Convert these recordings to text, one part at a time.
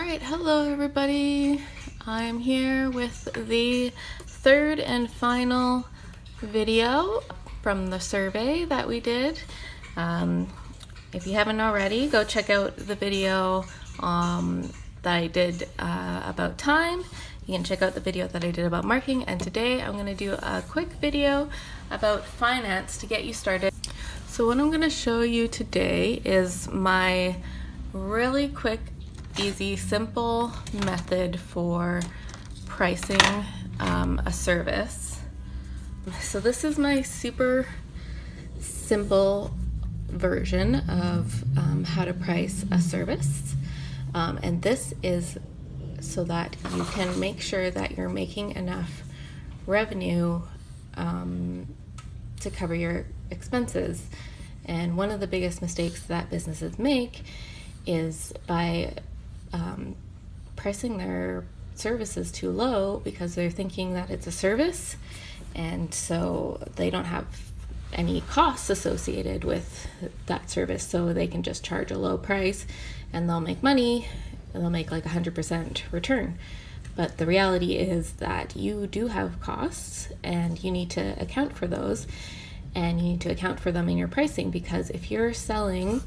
Alright, hello everybody. I'm here with the third and final video from the survey that we did. If you haven't already, go check out the video that I did about time. You can check out the video that I did about marketing, and today I'm going to do a quick video about finance to get you started. So what I'm going to show you today is my really quick, easy, simple method for pricing a service. So this is my super simple version of how to price a service, and this is so that you can make sure that you're making enough revenue to cover your expenses. And one of the biggest mistakes that businesses make is by pricing their services too low because they're thinking that it's a service, and so they don't have any costs associated with that service, so they can just charge a low price and they'll make money, and they'll make like 100% return. But the reality is that you do have costs and you need to account for those, and you need to account for them in your pricing, because if you're selling,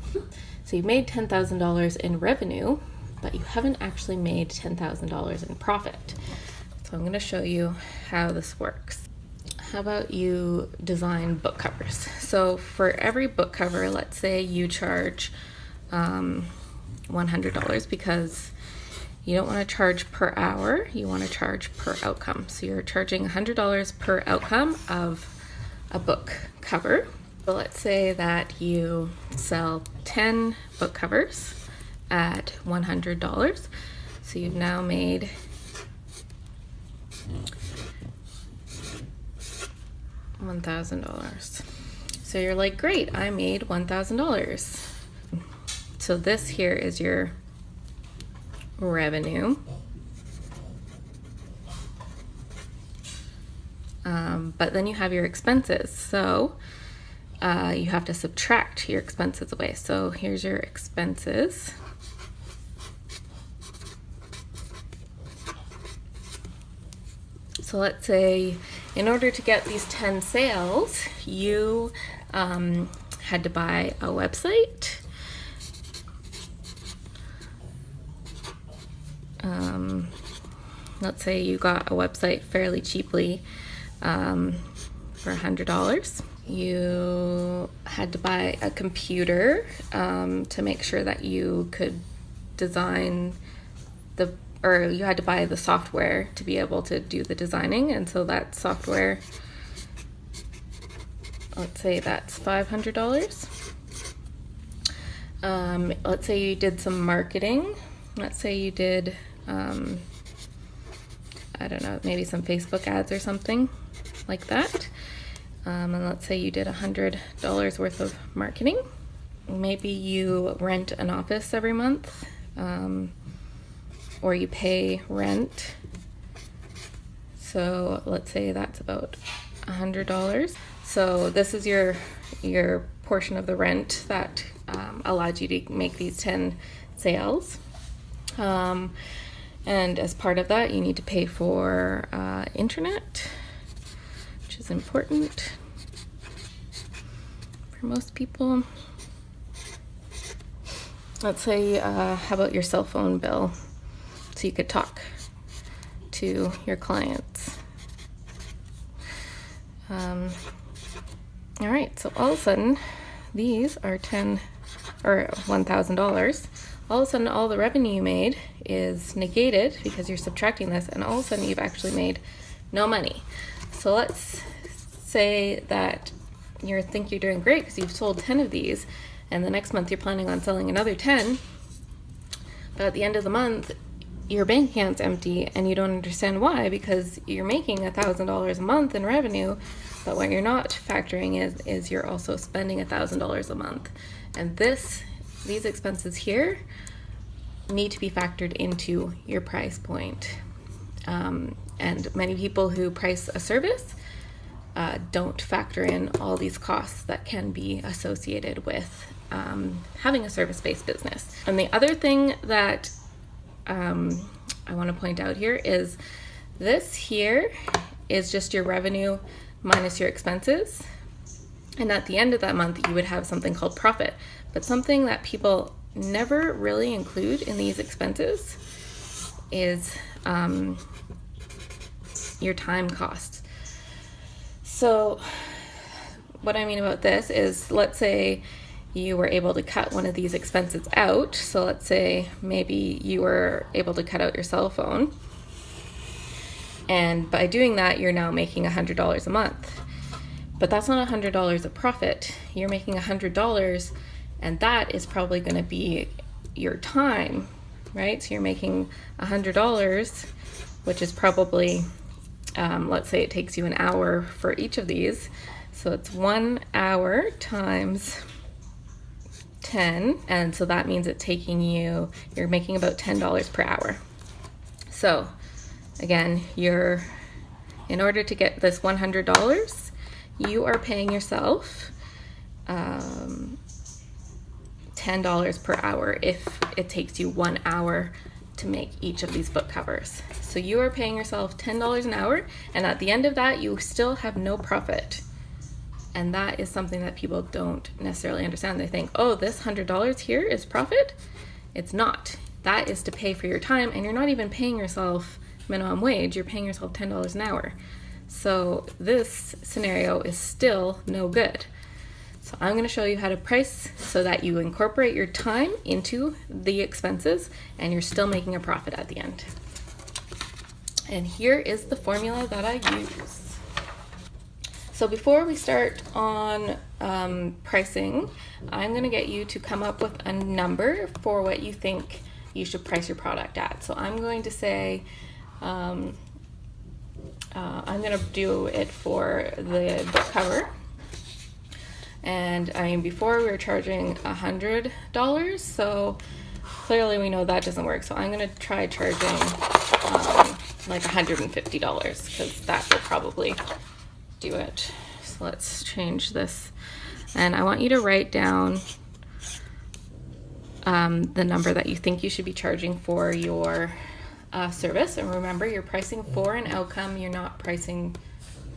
so you've made $10,000 in revenue, but you haven't actually made $10,000 in profit. So I'm going to show you how this works. How about you design book covers? So for every book cover, let's say you charge $100, because you don't want to charge per hour, you want to charge per outcome. So you're charging $100 per outcome of a book cover. So let's say that you sell 10 book covers at $100. So you've now made $1,000. So you're like, great, I made $1,000. So this here is your revenue. But then you have your expenses. So you have to subtract your expenses away. So here's your expenses. So let's say in order to get these 10 sales, you had to buy a website, let's say you got a website fairly cheaply for $100. You had to buy a computer to make sure that you could design or you had to buy the software to be able to do the designing, and so that software, let's say that's $500. Let's say you did some marketing. Let's say you did, I don't know, maybe some Facebook ads or something like that. And let's say you did $100 worth of marketing. Maybe you rent an office every month, or you pay rent. So let's say that's about $100. So this is your portion of the rent that allowed you to make these 10 sales. And as part of that, you need to pay for internet, which is important for most people. Let's say, how about your cell phone bill? So you could talk to your clients. All right, so all of a sudden, these are $1,000. All of a sudden, all the revenue you made is negated because you're subtracting this, and all of a sudden you've actually made no money. So let's say that you think you're doing great because you've sold 10 of these, and the next month you're planning on selling another 10, but at the end of the month, your bank account's empty, and you don't understand why, because you're making $1,000 a month in revenue, but what you're not factoring is you're also spending $1,000 a month. And these expenses here need to be factored into your price point. And many people who price a service don't factor in all these costs that can be associated with having a service-based business. And the other thing that I want to point out here is this here is just your revenue minus your expenses. And at the end of that month, you would have something called profit. But something that people never really include in these expenses is your time costs. So what I mean about this is, let's say you were able to cut one of these expenses out. So let's say maybe you were able to cut out your cell phone. And by doing that, you're now making $100 a month. But that's not $100 of profit. You're making $100, and that is probably going to be your time, right? So you're making $100, which is probably, let's say it takes you an hour for each of these. So it's 1 hour times 10, and so that means it's taking you're making about $10 per hour. So again, in order to get this $100, you are paying yourself $10 per hour if it takes you 1 hour to make each of these book covers. So you are paying yourself $10 an hour, and at the end of that, you still have no profit. And that is something that people don't necessarily understand. They think, oh, this $100 here is profit. It's not. That is to pay for your time, and you're not even paying yourself minimum wage. You're paying yourself $10 an hour. So this scenario is still no good. So I'm going to show you how to price so that you incorporate your time into the expenses and you're still making a profit at the end. And here is the formula that I use. So before we start on pricing, I'm going to get you to come up with a number for what you think you should price your product at. So I'm going to say, I'm going to do it for the book cover. And I mean, before we were charging $100, so clearly we know that doesn't work. So I'm going to try charging like $150 because that will probably do it. So let's change this. And I want you to write down the number that you think you should be charging for your service. And remember, you're pricing for an outcome. You're not pricing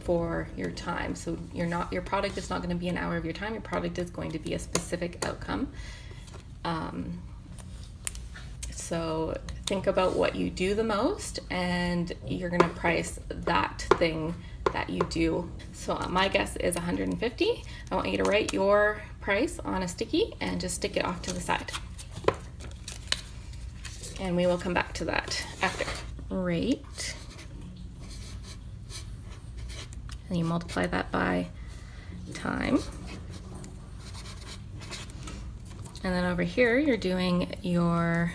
for your time. So your product is not going to be an hour of your time. Your product is going to be a specific outcome. So think about what you do the most, and you're going to price that thing that you do. So my guess is $150. I want you to write your price on a sticky and just stick it off to the side. And we will come back to that after. Rate. And you multiply that by time. And then over here, you're doing your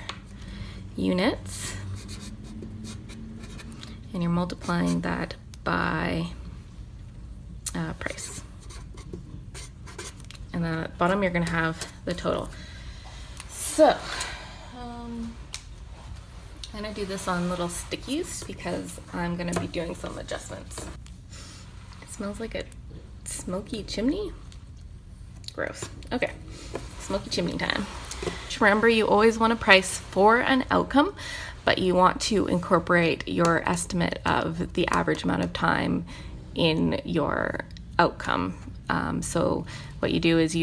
units. And you're multiplying that by price. And then at the bottom, you're going to have the total. So, I'm going to do this on little stickies because I'm going to be doing some adjustments. It smells like a smoky chimney. Gross. Okay, smoky chimney time. Just remember, you always want to price for an outcome, but you want to incorporate your estimate of the average amount of time in your outcome. So what you do is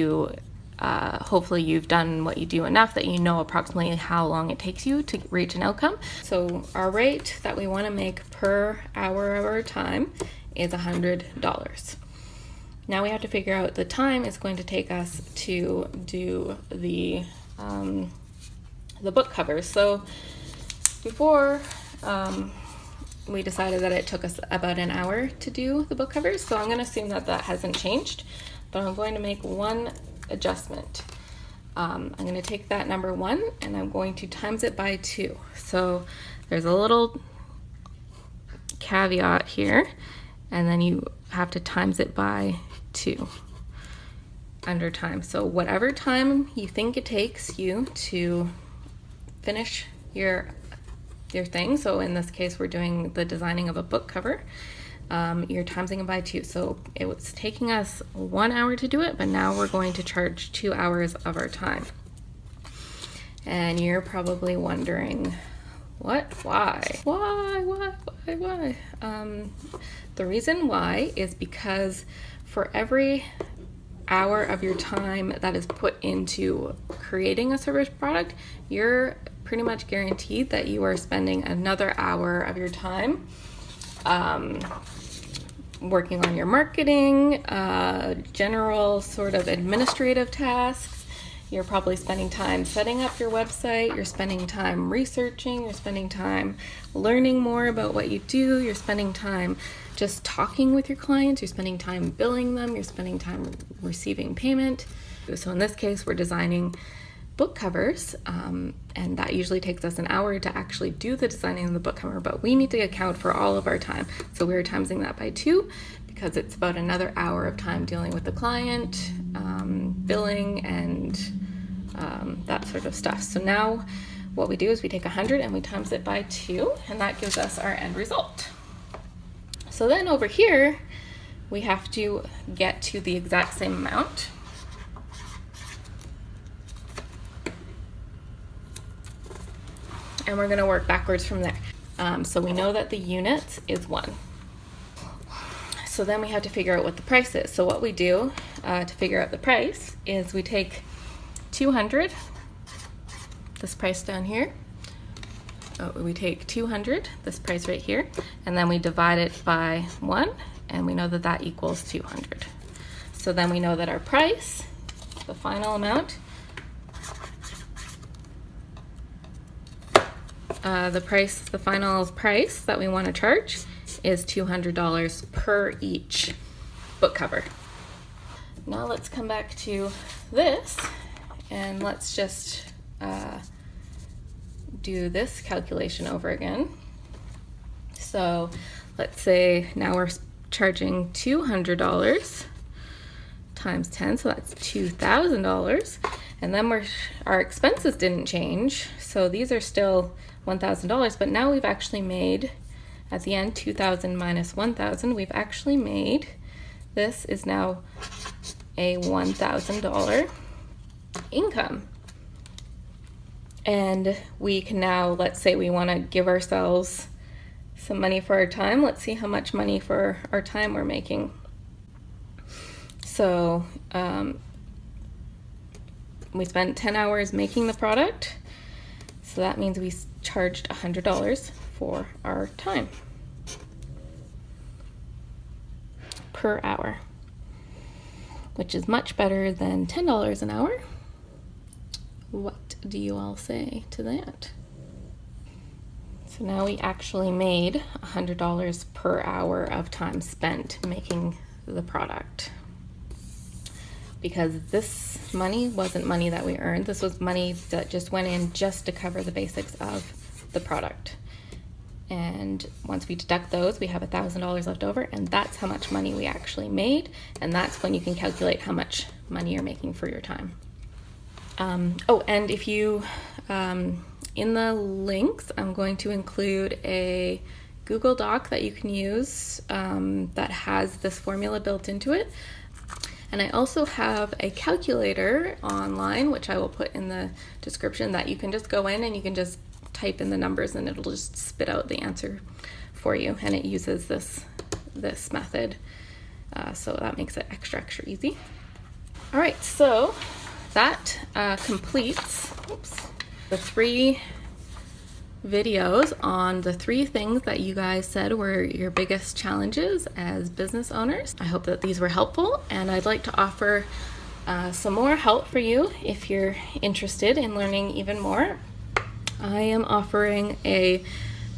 hopefully you've done what you do enough that you know approximately how long it takes you to reach an outcome. So our rate that we want to make per hour of our time is $100. Now we have to figure out the time it's going to take us to do the book covers. So before we decided that it took us about an hour to do the book covers, so I'm going to assume that that hasn't changed, but I'm going to make one adjustment. I'm going to take that number 1 and I'm going to times it by 2. So there's a little caveat here, and then you have to times it by 2 under time. So whatever time you think it takes you to finish your thing, so in this case we're doing the designing of a book cover, you're timesing it by 2. So it was taking us 1 hour to do it, but now we're going to charge 2 hours of our time. And you're probably wondering, What? Why? Why? The reason why is because for every hour of your time that is put into creating a service product, you're pretty much guaranteed that you are spending another hour of your time working on your marketing, general sort of administrative tasks. You're probably spending time setting up your website, you're spending time researching, you're spending time learning more about what you do, you're spending time just talking with your clients, you're spending time billing them, you're spending time receiving payment. So in this case, we're designing book covers, and that usually takes us an hour to actually do the designing of the book cover, but we need to account for all of our time. So we're timesing that by 2 because it's about another hour of time dealing with the client, billing, and that sort of stuff. So now what we do is we take 100 and we times it by 2, and that gives us our end result. So then over here, we have to get to the exact same amount. And we're going to work backwards from there. So we know that the units is 1. So then we have to figure out what the price is. So what we do to figure out the price is we take 200, this price down here. We take 200, this price right here, and then we divide it by 1, and we know that that equals 200. So then we know that our price, the final amount, the final price that we want to charge is $200 per each book cover. Now let's come back to this, and let's just do this calculation over again. So let's say now we're charging $200 times 10, so that's $2,000, and then our expenses didn't change, so these are still $1,000, but now we've actually made, at the end, 2,000 minus 1,000, we've actually made, this is now a $1,000 income. And we can now, let's say we want to give ourselves some money for our time. Let's see how much money for our time we're making. So we spent 10 hours making the product. So that means we charged $100 for our time per hour, which is much better than $10 an hour. What do you all say to that? So now we actually made $100 per hour of time spent making the product. Because this money wasn't money that we earned. This was money that just went in just to cover the basics of the product. And once we deduct those, we have $1,000 left over, and that's how much money we actually made. And that's when you can calculate how much money you're making for your time. And if you, in the links, I'm going to include a Google Doc that you can use that has this formula built into it. And I also have a calculator online, which I will put in the description, that you can just go in and you can just type in the numbers and it'll just spit out the answer for you. And it uses this method. So that makes it extra easy. All right, so that completes the 3 videos on the 3 things that you guys said were your biggest challenges as business owners. I hope that these were helpful, and I'd like to offer some more help for you if you're interested in learning even more. I am offering a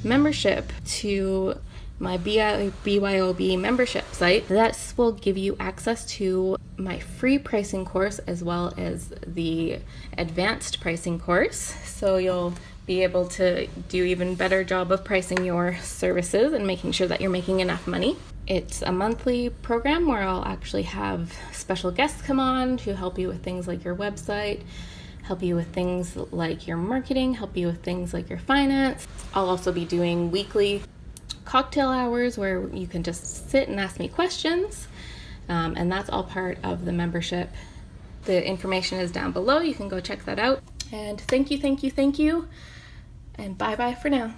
membership to my BYOB membership site. This will give you access to my free pricing course as well as the advanced pricing course. So you'll be able to do even better job of pricing your services and making sure that you're making enough money. It's a monthly program where I'll actually have special guests come on to help you with things like your website, help you with things like your marketing, help you with things like your finance. I'll also be doing weekly cocktail hours where you can just sit and ask me questions, and that's all part of the membership. The information is down below. You can go check that out. And thank you and bye-bye for now.